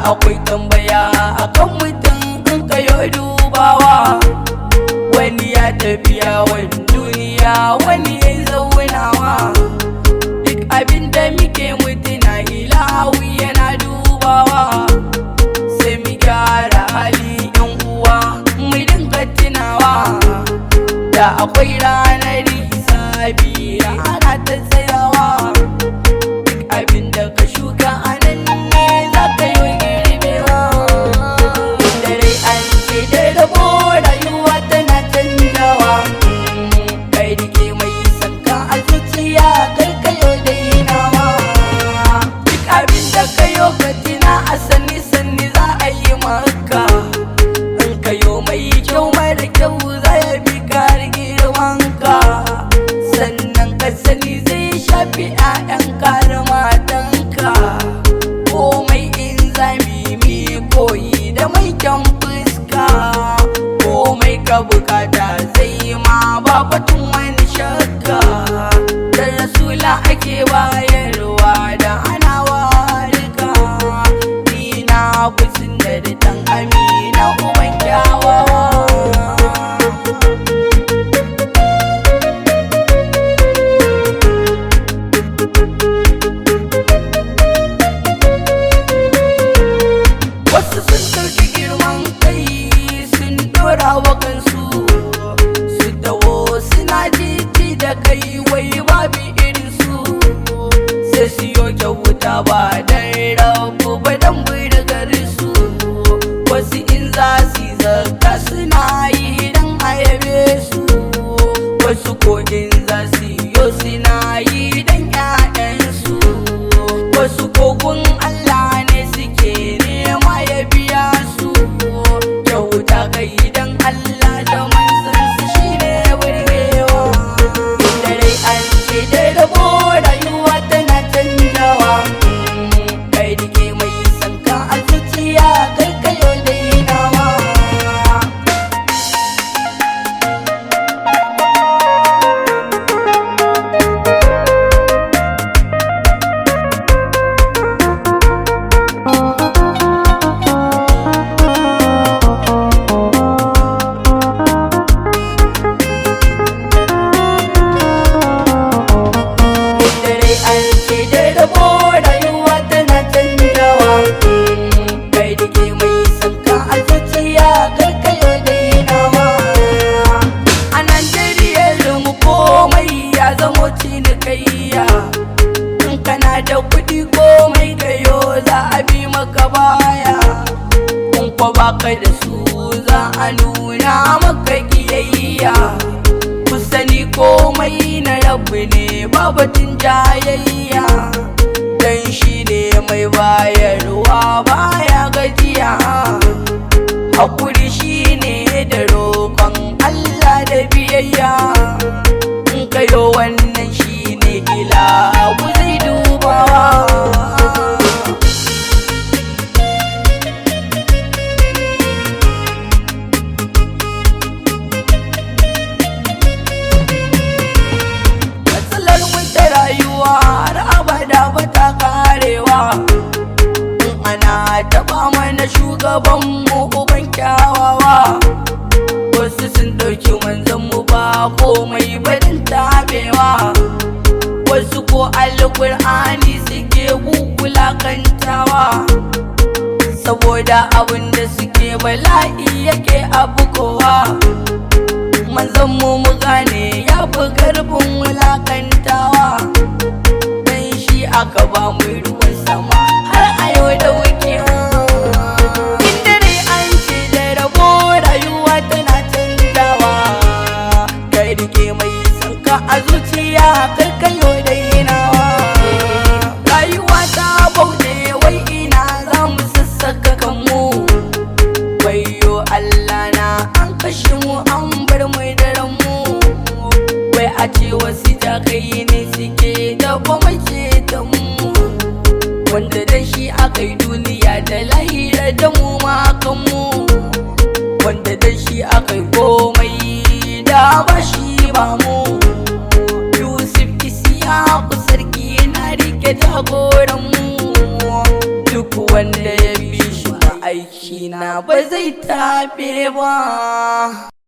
akwai tambaya akan mutum in kayo dubawa. Wani ya tafiya wani duniya, wani ya zaunawa. Duk abinda muke mutuna ilahu yana dubawa. Sai mu gyara hali yan uwa, mu dinga tunawa da akwai ranar hisabi, rana ta tsayawa. Duk abinda ka shuka anan ne za ka yi girbewa. Da rai an ce da rabo rayuwa tana canjawa. Kai rike mai sanka a zuciya, kai kayo dainawa. Duk abinda kayo ka tina a sanni sanni za a yi maka. In kayo mai kyau mara kyau za ya bi ka har girmanka. Sannan ka sani zai shafi 'ya'yanka da matanka. Komai in zami mi koyi da mai kyan fuska. Komai ka bukata zai ma ba batun wani shakka. Da rasula ake bayarwa da ana warika. Ni na kusin da dan amina uban kyawawa. Wasu sun ɗauki girman kai sun ɗora wa kansu. Su dawo suna jiji da kai wai babu irinsu. Sai su yo kyauta ba dan rabu ba dan burgar su. Wasu in za su yi zakka suna yi dan ayabe su. Wasu ko in za su yo suna yi dan 'ya'yansu. Wasu kogun Allah ne suke nema ya biya su. Kyauta kai dan Allah da manzansa shine burgewa. Da rai an ce da rabo rayuwa tana canjawa. Kai rike mai sanka a zuciya, kai kayo dainawa. Da rai an ce da rabo rayuwa tana canjawa. Kai rike mai sanka a zuciya, kai kayo dainawa. A Najeriya mu komai ya zamo cinikayya. In kana da kuɗi komai kayo za a bi maka baya. In kwa baka da su za a nuna maka kiyayya. Ku sani komai na rabu ne babatin jayayya. Dan shi ne mai bayarwa baya gajiya. Hakuri shi ne da roƙon Allah da biyayya. In kayo wannan shi ne ilahu zai dubawa. Matsalar mu ta rayuwa har abada ba ta karewa. In ana taɓa mana shugabanmu uban kyawawa. Wasu sun ɗauki manzanmu ba komai barin tabewa. Wasu ko alƙur'ani suke wulakantawa. Saboda abinda suke bala'i yake abukowa. Manzanmu mu gane ya fi karfin wulakantawa. Dan shi aka ba mu ruwan sama har a yau da wukewa. Inda dai an ce da rabo rayuwa tana canjawa. Kai rike mai sanka a zuciya, kai kayo dainawa. Rayuwa ta bauɗe wai ina za mu sassaka kanmu. Wayyo Allah na an kashe mu an bar mu da ranmu. Wai a ce wasu jakai ne suke da kuma ta mu. Wanda dan shi aka yi duniya da lahira da mu ma kanmu. Wanda dan shi aka yi komai da ba shi ba mu. Yusuf Isiyaku sarki na rike jagoran mu. Duk wanda ya bi aiki na ba zai tabe ba.